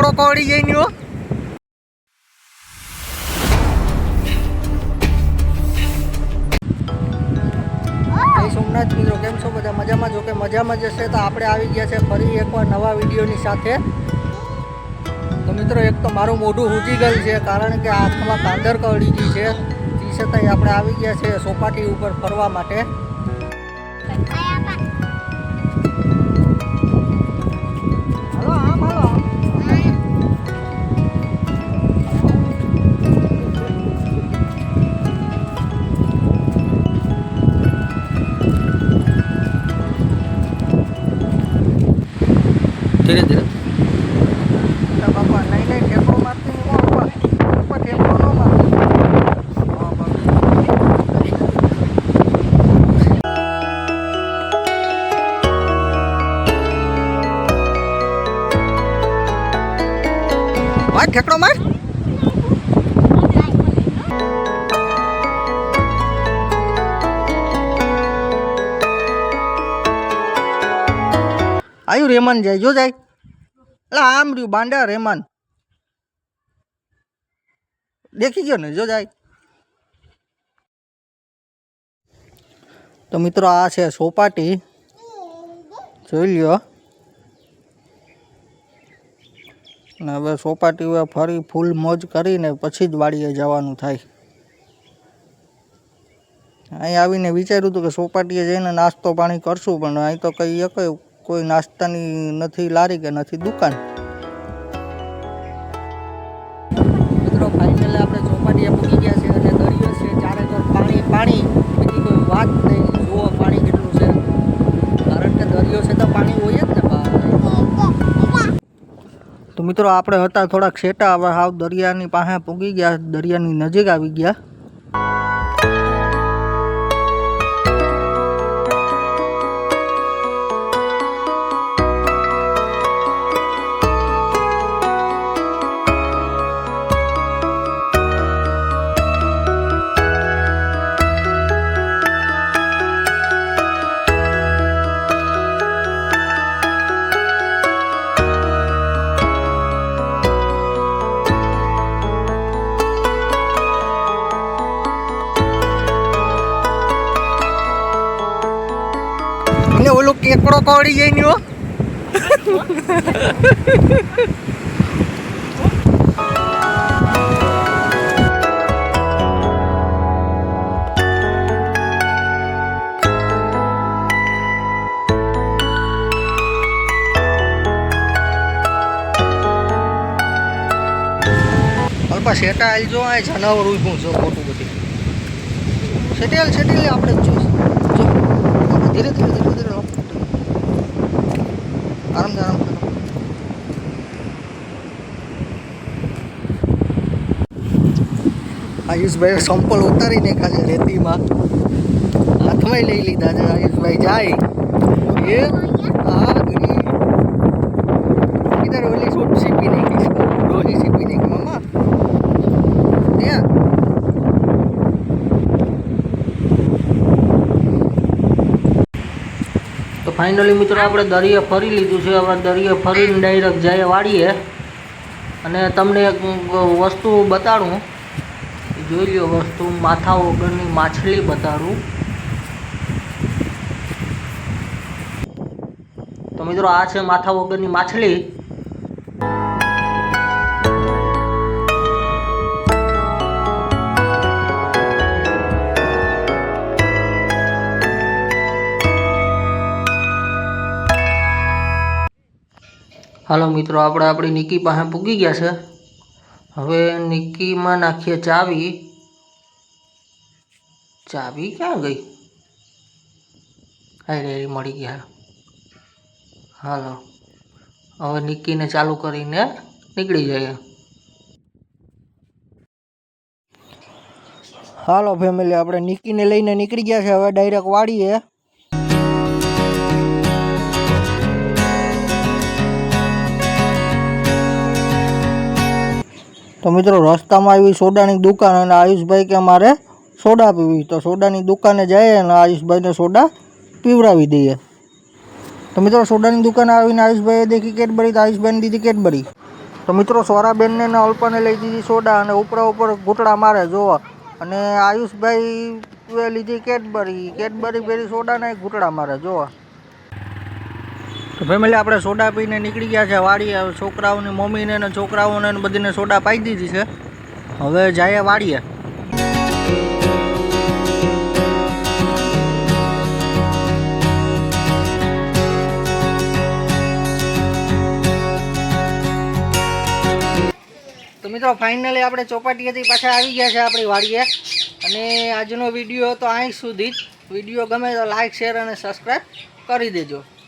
એકડો કોડી જઈને હો સોમનાથ મિત્રો કેમ છો બધા મજામાં? જો કે મજામાં જ હશે તો આપણે આવી ગયા છે ફરી એકવાર નવા વિડીયોની સાથે. તો મિત્રો એક તો મારું મોઢું સૂજી ગયું છે કારણ કે હાથમાં કાંદર કળી ગઈ છે. તે છતાંય આપણે આવી ગયા છે સોપાટી ઉપર ફરવા માટે. धीरे धीरे बापा नहीं नहीं ठेको मारती नहीं ऊपर ठेको न मारती भाई ठेकड़ो मार आयु रेमान जाए जो जाए आम रू बांडा रेमान देखी गयो ने जो जाए. तो मित्रों आ छे सोपाटी જોઈ લ્યો ને હવે સોપાટી ફરી ફૂલ મોજ કરીને પછી જ વાડીએ જવાનું થાય. અહીં આવીને વિચાર્યું હતું કે સોપાટીએ જઈને નાસ્તો પાણી કરશું પણ અહીં તો કઈ કોઈ નાસ્તાની નથી લારી કે નથી દુકાન. મિત્રો ફાઇનલી આપણે ચોપાટીએ પૂગી ગયા છે અને દરિયો છે ચારે તરફ પાણી પાણી બીજી કોઈ વાત નહીં. જુઓ પાણી કેટલું છે કારણ કે દરિયો છે તો પાણી હોય જ ને બહાર. તો મિત્રો આપણે હતા થોડાક છેટા હવે હાવ દરિયાની પાસે પૂગી ગયા, દરિયાની નજીક આવી ગયા. ઓલું કેકડો કોડી જઈને હો અલ્પા શેટા હાલ જો આ જનાવર ઉભું છો ખોટું બધી છેટેલ આપણે જ જોઈશું. જો ધીરે ધીરે આરામ કરો. આયુષભાઈ સંપલ ઉતારીને ખાશે રેતીમાં હાથમાં લઈ લીધા છે. આયુષભાઈ જાય એ હા ઇધર ઓલી છોટ સીપી નાખી ડોહી સીપી નાખી મામા ત્યાં. તો ફાઇનલી મિત્રો આપણે દરિયા ફરી લીધું છે. હવે દરિયા ફરીને ડાયરેક્ટ જાય વાડીએ અને તમને એક વસ્તુ બતાડું. જોઈ લો વસ્તુ માથા વગરની માછલી બતાડું. તો મિત્રો આ છે માથા વગરની માછલી. હાલો મિત્રો આપણે આપણી નિકી પાસે પૂગી ગયા છે. હવે નિકીમાં નાખીએ ચાવી. ચાવી ક્યાં ગઈ? હાય મળી ગયા. હાલો હવે નિકીને ચાલુ કરીને નીકળી જઈએ. હાલો ફેમિલી આપણે નિકીને લઈને નીકળી ગયા છે હવે ડાયરેક્ટ વાડીએ. તો મિત્રો રસ્તામાં આવી સોડાની દુકાન અને આયુષભાઈ કે મારે સોડા પીવી, તો સોડાની દુકાને જઈએ અને આયુષભાઈને સોડા પીવડાવી દઈએ. તો મિત્રો સોડાની દુકાને આવીને આયુષભાઈએ દેખી કેડબરી, તો આયુષભાઈને દીધી કેડબરી. તો મિત્રો સોરાબેનને ને અલ્પાને લઈ દીધી સોડા અને ઉપરા ઉપર ઘૂંટડા મારે જોવા. અને આયુષભાઈ લીધી કેડબરી પેરી સોડા ને ઘૂંટડા મારે જોવા. તો ફેમિલી આપણે સોડા પીને નીકળી ગયા છે વાડીએ. છોકરાઓની મમ્મીને ને છોકરાઓને બધીને સોડા પાઈ દીધી છે. હવે જઈએ વાડીએ. તો મિત્રો ફાઇનલી આપણે ચોપાટીએથી પાછા આવી ગયા છે આપણી વાડીએ. અને આજનો વિડીયો તો અહીં સુધી જ. વિડીયો ગમે તો લાઇક શેર અને સબસ્ક્રાઈબ કરી દેજો.